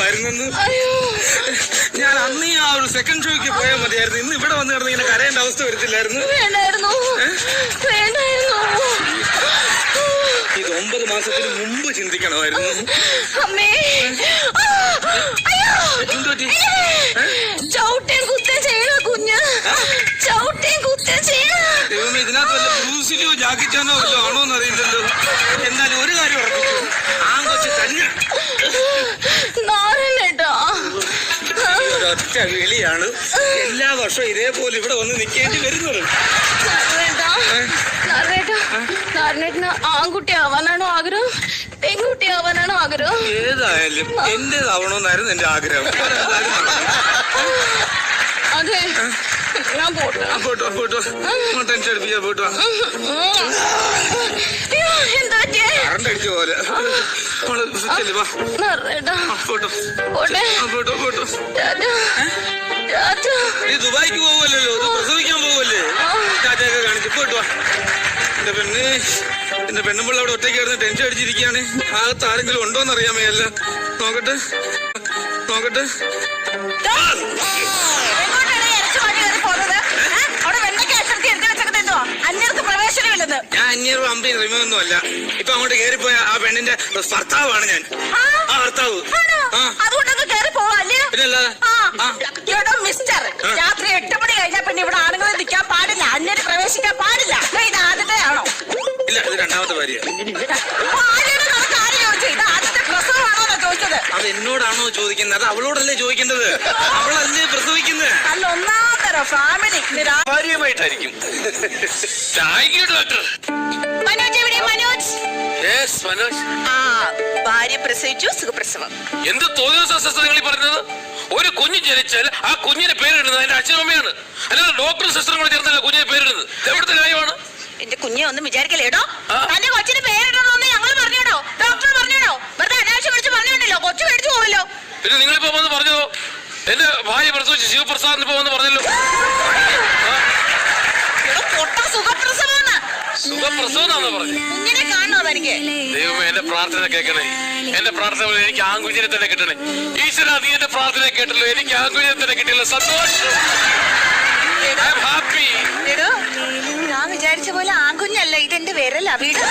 ആഗ്രഹമായിരുന്നു. ഞാൻ അന്ന് ആ ഒരു സെക്കൻഡ് ഷോയ്ക്ക് പോയാൽ മതിയായിരുന്നു. ഇന്ന് ഇവിടെ വന്ന് കിടന്ന് ഇങ്ങനെ കരയേണ്ട അവസ്ഥ വരത്തില്ലായിരുന്നു. ഇത് 9 മാസത്തിന് മുമ്പ് ചിന്തിക്കണമായിരുന്നു. ദൈവമേ, ഇതിനകത്ത് വല്ല ബ്രൂസിലിയോ ജാക്കി ചാനോ വല്ലോ ആണോന്ന് അറിയില്ലല്ലോ. എന്തായാലും ഒരു കാര്യം ഉറപ്പിച്ചു, ആങ്കൊച്ച് തന്നെ ഒരൊറ്റ വിളിയാണ് എല്ലാ വർഷവും ഇതേപോലെ ഇവിടെ വന്ന് നിൽക്കേണ്ടി വരുന്നത്. ആൺകുട്ടി ആവാനാണോ ആഗ്രഹം, പെൺകുട്ടി ആവാനാണോ ആഗ്രഹം? ഏതായാലും എന്റേതാവണമെന്നായിരുന്നു എന്റെ ആഗ്രഹം. അതെ, ഞാൻ പോട്ടോ ടെൻഷൻ അടിപ്പിക്കാ. പോട്ടോ കറണ്ട് അടിച്ച പോലെ. നീ ദുബായിക്ക് പോവല്ലോ, പ്രസവിക്കാൻ പോവല്ലേ? ടാറ്റയൊക്കെ കാണിച്ചു പോട്ടോ. എന്റെ പെണ്ണുമ്പിള്ള അവിടെ ഒറ്റയ്ക്ക് കിടന്ന് ടെൻഷൻ അടിച്ചിരിക്കുകയാണ്. അകത്ത് ആരെങ്കിലും ഉണ്ടോന്ന് അറിയാൻ വയ്യല്ല. നോക്കട്ടെ. ഞാൻ അന്യറും അമ്പയും റിമൊന്നും അല്ല. ഇപ്പൊ അങ്ങോട്ട് കയറിപ്പോയ ആ പെണ്ണിന്റെ ഭർത്താവാണ് ഞാൻ. ആ ഭർത്താവ്. അതുകൊണ്ടൊക്കെ കയറി പോവാല്ലേ? മിസ്റ്റർ, രാത്രി 8 മണി കഴിഞ്ഞാൽ പിന്നെ ഇവിടെ ആണുങ്ങൾ നിൽക്കാൻ പാടില്ല, അന്യര് പ്രവേശിക്കാൻ പാടില്ല. ഇത് ആദ്യത്തെ ആണോ? ഇല്ല, ഇത് രണ്ടാമത്തെ ഭാര്യ. ഇത് ആദ്യത്തെ പ്രസവമാണോന്നാ ചോദിച്ചത്. അത് എന്നോടാണോ ചോദിക്കുന്നത്? അത് അവളോടല്ലേ ചോദിക്കേണ്ടത്. അവളല്ലേ പ്രസവിക്കുന്നത്. അല്ല, ഒന്നാം തരം ഫാമിലി ഭാര്യയുമായിട്ടായിരിക്കും. മനോജ് എവിടെ? മനോജ്. ഭാര്യ പ്രസവിച്ചു, സുഖപ്രസവം. എന്ത് തോന്നിയ പറഞ്ഞത്? ഒരു കുഞ്ഞ് ജനിച്ചാൽ ആ കുഞ്ഞിന് പേരിടുന്നത് അതിന്റെ അച്ഛനമ്മയാണ്, അല്ലാതെ ഡോക്ടർ സിസ്റ്ററും കൂടെ ചേർന്നല്ല കുഞ്ഞിന് പേരിടുന്നത്. എവിടുത്തെ ന്യായമാണ്? എന്റെ കുഞ്ഞെ ഒന്നും വിചാരിക്കലേടോ. തന്റെ കൊച്ചിന് പേരിടണമെന്ന് ഞങ്ങൾ പറഞ്ഞോടോ, ഡോക്ടർ പറഞ്ഞോടോ? വെറുതെ അനാവശ്യം വിളിച്ച് പറഞ്ഞോണ്ടല്ലോ, കൊച്ചു മേടിച്ചു പോവല്ലോ. പിന്നെ നിങ്ങളിപ്പോ വന്ന് പറഞ്ഞോ, എന്റെ ഭാര്യ പ്രസവിച്ച് ശിവപ്രസാദിന് ഇപ്പൊ വന്ന് പറഞ്ഞല്ലോ. സുഖപ്രസവന്നാണോ പറഞ്ഞു? കുഞ്ഞിനെ കാണണോ തനിക്ക്? ദൈവമേ, എന്റെ പ്രാർത്ഥന കേൾക്കണേ. എന്റെ പ്രാർത്ഥന എനിക്ക് ആൺകുഞ്ഞിനെ തന്നെ കിട്ടണേ. ഈശ്വര, നീ എന്റെ പ്രാർത്ഥന കേട്ടല്ലോ. എനിക്ക് ആൺകുഞ്ഞിനെ തന്നെ കിട്ടിയല്ലോ. സന്തോഷം. ഞാൻ വിചാരിച്ച പോലെ ആൺകുഞ്ഞല്ല, ഇതെന്റെ വിരലാ. വീട്